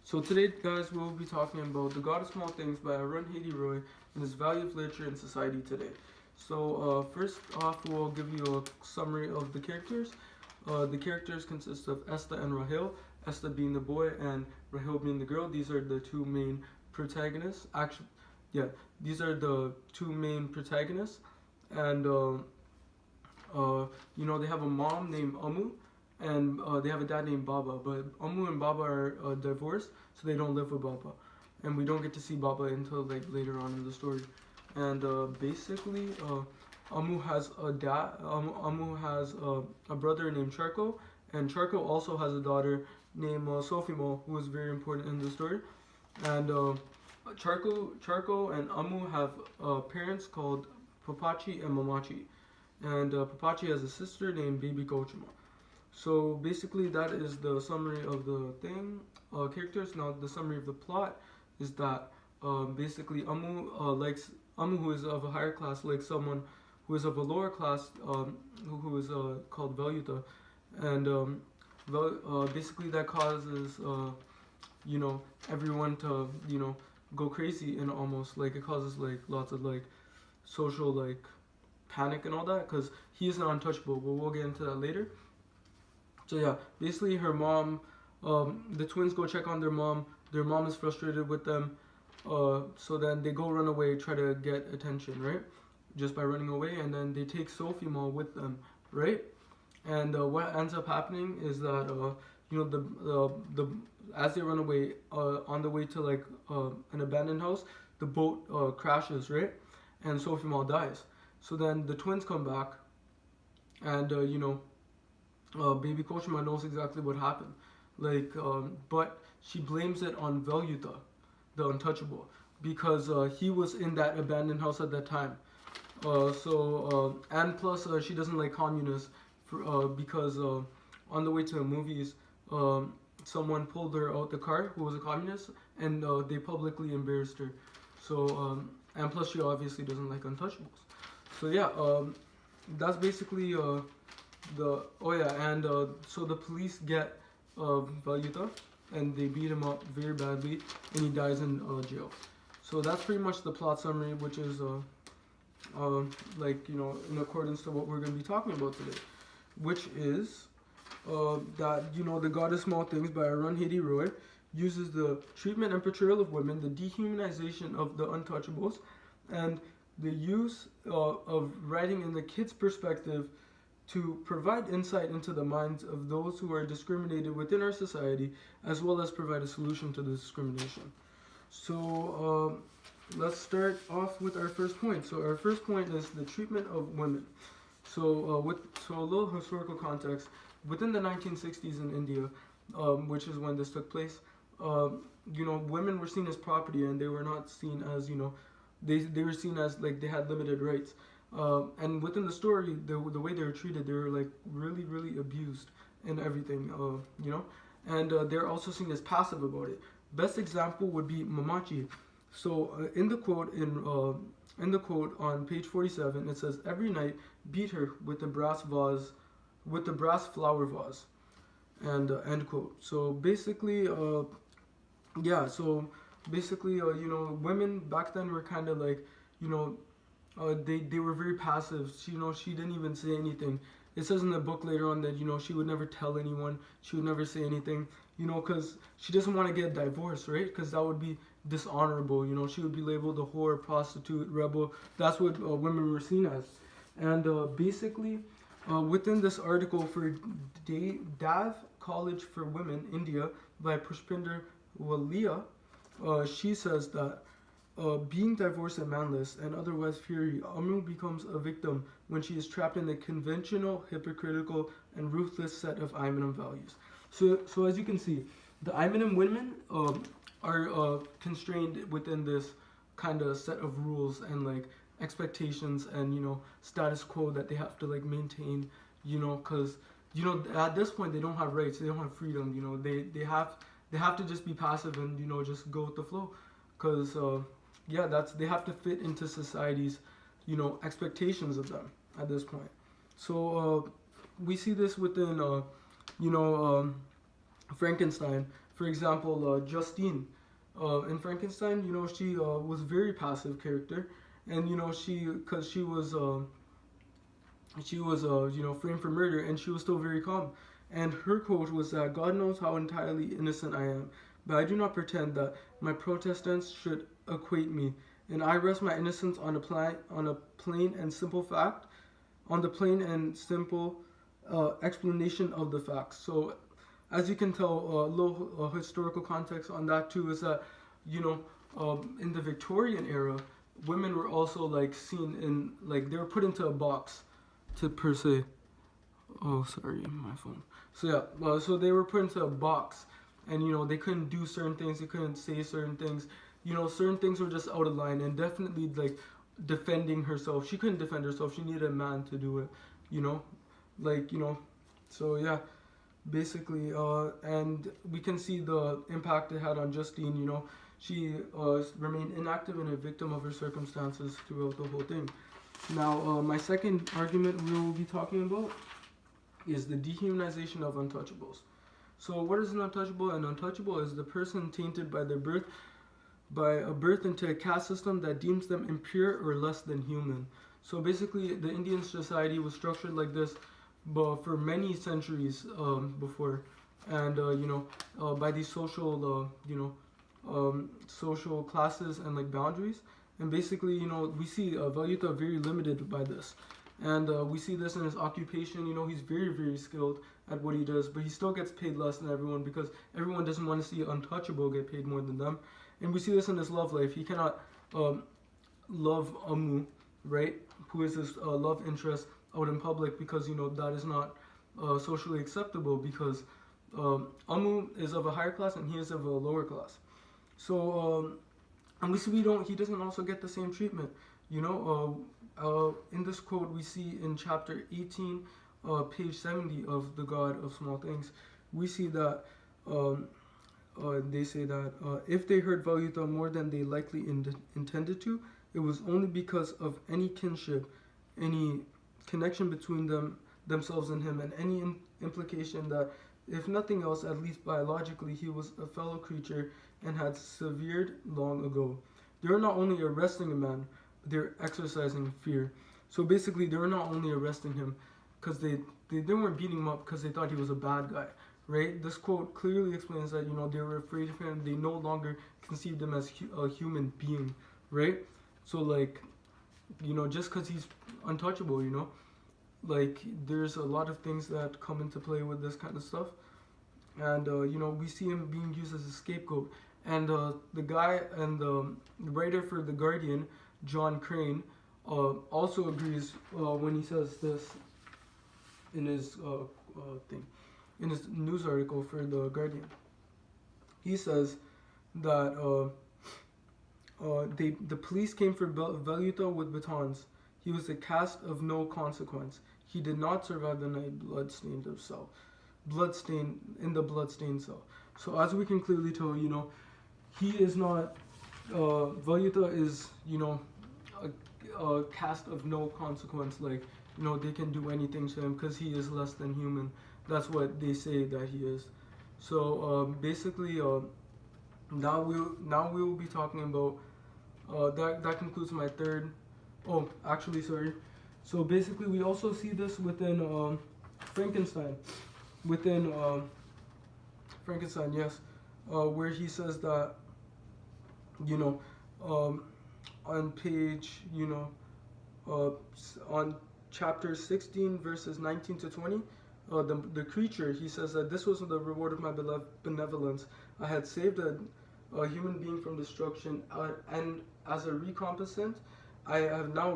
So today, guys, we'll be talking about The God of Small Things by Arun Hadi Roy and his value of literature in society today. So first off, we'll give you a summary of the characters. The characters consist of Esta and Rahil. Esta being the boy and Rahil being the girl. These are the two main protagonists. Actually, yeah, these are the two main protagonists. And they have a mom named Amu, and they have a dad named Baba. But Amu and Baba are divorced, so they don't live with Baba, and we don't get to see Baba until like later on in the story. And basically, Amu has a dad. Amu has a brother named Charco, and Charco also has a daughter named Sofimo, who is very important in the story. And Charco and Amu have parents called Papachi and Mamachi, and Papachi has a sister named Baby Kochima. So basically, that is the summary of the characters. Now, the summary of the plot is that basically Amu, who is of a higher class, likes someone who is of a lower class, who is called Valuta, and basically that causes everyone to go crazy, and almost like it causes like lots of like social like panic and all that, because he is not untouchable, but we'll get into that later. So yeah, basically her mom, the twins go check on their mom. Their mom is frustrated with them, so then they go run away, try to get attention, right? Just by running away, and then they take Sophie Ma with them, right? And what ends up happening is that the as they run away, on the way to like an abandoned house, the boat crashes, right? And Sophie Ma dies. So then the twins come back, and Baby Koshima knows exactly what happened. But she blames it on Velyuta, the untouchable, because he was in that abandoned house at that time. And plus, she doesn't like communists because on the way to the movies, someone pulled her out the car who was a communist, and they publicly embarrassed her. And plus, she obviously doesn't like untouchables. So yeah, that's basically so the police get Valuta, and they beat him up very badly, and he dies in jail. So that's pretty much the plot summary, which is in accordance to what we're going to be talking about today, which is that The God of Small Things by Arun Hadi Roy uses the treatment and portrayal of women, the dehumanization of the untouchables, and the use of writing in the kid's perspective to provide insight into the minds of those who are discriminated within our society, as well as provide a solution to this discrimination. So let's start off with our first point. So our first point is the treatment of women. So a little historical context. Within the 1960s in India, which is when this took place, women were seen as property, and they were not seen as they were seen as like they had limited rights. And within the story, the way they were treated, they were like really, really abused and everything, and they're also seen as passive about it. Best example would be Mamachi. So in the quote on page 47, it says, "Every night beat her with the brass flower vase," and end quote. So basically, women back then were kind of like, they were very passive. She didn't even say anything. It says in the book later on that she would never tell anyone. She would never say anything. Because she doesn't want to get divorced, right? Because that would be dishonorable. She would be labeled a whore, prostitute, rebel. That's what women were seen as. And basically, within this article for Dav College for Women, India, by Pushpinder Walia, she says that being divorced and manless and otherwise fury, Amu becomes a victim when she is trapped in the conventional, hypocritical, and ruthless set of Aymanim values. So as you can see, the Aymanim women are constrained within this kind of set of rules and like expectations and status quo that they have to like maintain, because at this point they don't have rights, they don't have freedom. They have to just be passive and just go with the flow, because they have to fit into society's expectations of them at this point. So we see this within Frankenstein. For example, Justine in Frankenstein, she was a very passive character, and because she was framed for murder, and she was still very calm. And her quote was that God knows how entirely innocent I am, but I do not pretend that my protestants should acquit me, and I rest my innocence on a plain and simple fact, on the plain and simple explanation of the facts. So, as you can tell, a little historical context on that too is that, in the Victorian era, women were also like seen in, like, they were put into a box, to per se. Oh, sorry, my phone. So yeah, so they were put into a box, and they couldn't do certain things, they couldn't say certain things. Certain things were just out of line, and definitely like defending herself. She couldn't defend herself. She needed a man to do it. Like So yeah, basically, and we can see the impact it had on Justine. She remained inactive and a victim of her circumstances throughout the whole thing. Now, my second argument we will be talking about is the dehumanization of untouchables. So, what is an untouchable? An untouchable is the person tainted by a birth into a caste system that deems them impure or less than human. So basically, the Indian society was structured like this, but for many centuries before, and by these social, social classes and like boundaries. And basically, we see Valyuta very limited by this. And we see this in his occupation. He's very, very skilled at what he does, but he still gets paid less than everyone because everyone doesn't want to see untouchable get paid more than them. And we see this in his love life. He cannot love Amu, right, who is his love interest out in public, because that is not socially acceptable, because Amu is of a higher class and he is of a lower class. So and we see he doesn't also get the same treatment. In this quote we see in chapter 18, page 70 of The God of Small Things, we see that they say that if they hurt Valyuta more than they likely intended to, it was only because of any kinship, any connection between themselves and him, and any implication that, if nothing else, at least biologically, he was a fellow creature and had severed long ago. They were not only arresting a man, they're exercising fear. So basically, they were not only arresting him because they weren't beating him up because they thought he was a bad guy, right? This quote clearly explains that, they were afraid of him. They no longer conceived him as a human being, right? So like, just because he's untouchable, like there's a lot of things that come into play with this kind of stuff. And we see him being used as a scapegoat. And the guy and the writer for The Guardian, John Crane, also agrees when he says this in his in his news article for The Guardian. He says that the police came for Valyuta with batons. He was a cast of no consequence. He did not survive the night bloodstained in the bloodstained cell. So as we can clearly tell, he is not, Valyuta is, a cast of no consequence. Like, they can do anything to him because he is less than human. That's what they say that he is. So basically, now we will be talking about, that concludes my third. Oh, actually, sorry. So basically, we also see this within Frankenstein. Within Frankenstein, yes, where he says that, on page, on chapter 16, verses 19 to 20, the creature, he says that this was the reward of my benevolence. I had saved a human being from destruction, and as a recompensation, I have now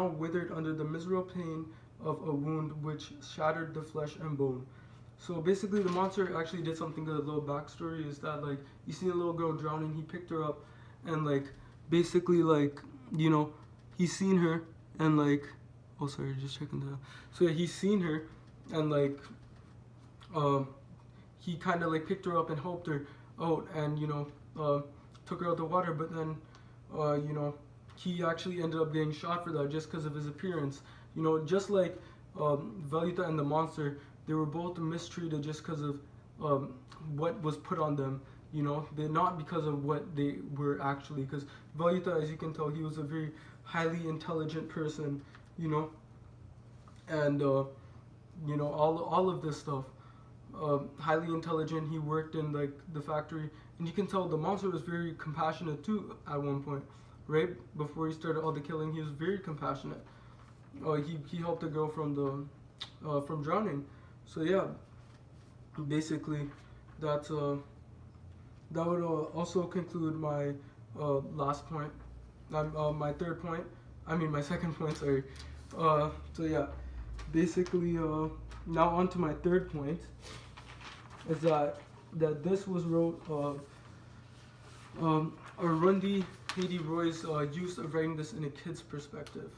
withered under the miserable pain of a wound which shattered the flesh and bone. So basically, the monster actually did something good. A little backstory is that, like, you see a little girl drowning, he picked her up, and like, basically, like, he's seen her, and like, oh sorry, just checking that. So yeah, he's seen her, and like, he kind of like picked her up and helped her out, and took her out the water. But then, he actually ended up getting shot for that just because of his appearance. Just like Valyuta and the monster, they were both mistreated just because of what was put on them. You know, they're not because of what they were actually. Because Valyuta, as you can tell, he was a very highly intelligent person. You know, and you know, all of this stuff. Highly intelligent. He worked in like the factory, and you can tell the monster was very compassionate too at one point, right before he started all the killing. He was very compassionate. He helped a girl from drowning. So yeah, basically, that would also conclude my last point. My third point. I mean my second point. Sorry. So yeah, basically, now on to my third point. Is that this was wrote Arundi Haiti Roy's use of writing this in a kid's perspective.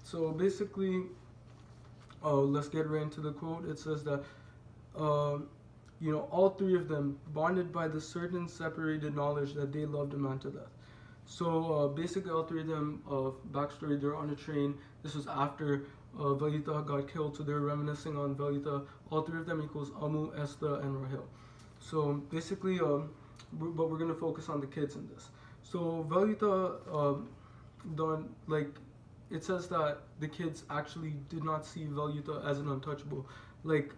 So basically, let's get right into the quote. It says that you know, all three of them bonded by the certain separated knowledge that they loved a man to death. So basically, all three of them, backstory, they're on a train. This was after Valyuta got killed, so they're reminiscing on Valyuta. All three of them equals Amu, Esta, and Rahil. So basically, but we're gonna focus on the kids in this. So Valyuta, it says that the kids actually did not see Valyuta as an untouchable. Like,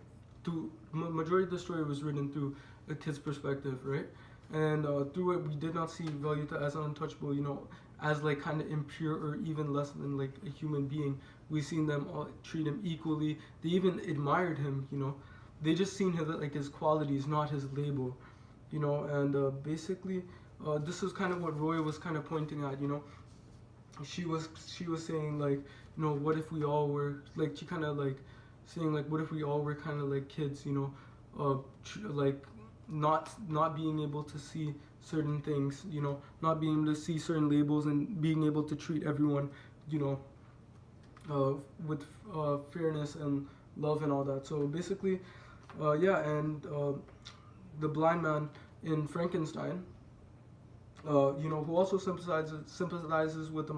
majority of the story was written through a kid's perspective, right? And through it, we did not see Valyuta as an untouchable, you know, as like kind of impure or even less than like a human being. We seen them all treat him equally. They even admired him, you know. They just seen his like his qualities, not his label, you know. And basically, this is kind of what Roy was kind of pointing at, you know. She was saying like, you know, what if we all were like, she kind of like saying like, what if we all were kind of like kids, you know, like not being able to see certain things, you know, not being able to see certain labels and being able to treat everyone, you know, with fairness and love and all that. So basically, yeah, and the blind man in Frankenstein, you know, who also sympathizes with the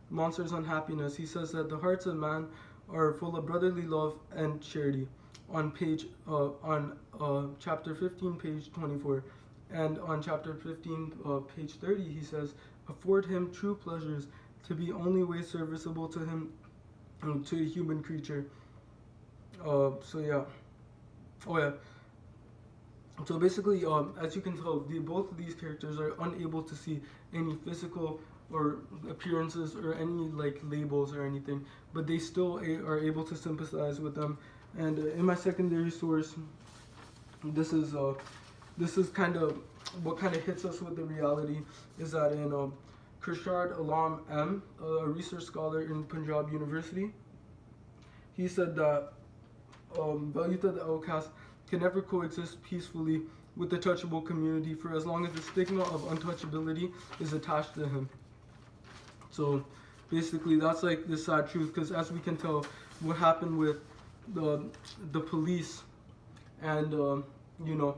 monster's unhappiness. He says that the hearts of man are full of brotherly love and charity. On chapter 15, page 24, and on chapter 15, page 30, he says, afford him true pleasures to be only way serviceable to him, to a human creature. So yeah. Oh yeah. So basically, as you can tell, both of these characters are unable to see any physical or appearances or any like labels or anything, but they still are able to sympathize with them. And in my secondary source, this is kind of what kind of hits us with the reality is that in Khurshad Alam M, a research scholar in Punjab University, he said that Valyuta the outcast can never coexist peacefully with the touchable community for as long as the stigma of untouchability is attached to him. So basically, that's like the sad truth, because as we can tell, what happened with the police and you know,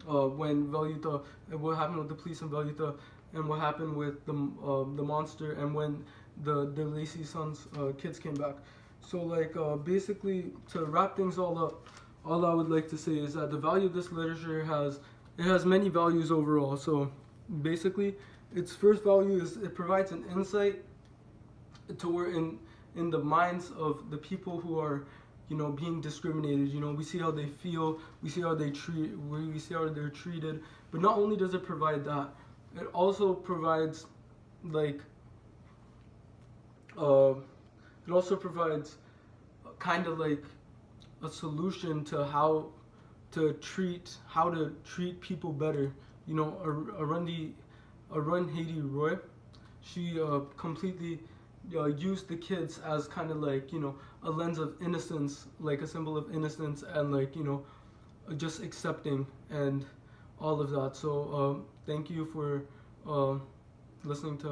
when Valyuta, what happened with the police and Valyuta, and what happened with the monster, and when the Lacey sons kids came back. So like basically, to wrap things all up, all I would like to say is that the value of this literature has many values overall. So basically, its first value is it provides an insight to where in the minds of the people who are, you know, being discriminated. You know, we see how they feel, we see how they treat, we see how they're treated. But not only does it provide that, it also provides like it also provides kind of like a solution to how to treat people better. You know, Arun Haiti Roy, she completely used the kids as kind of like, you know, a lens of innocence, like a symbol of innocence, and like, you know, just accepting and all of that. So thank you for listening to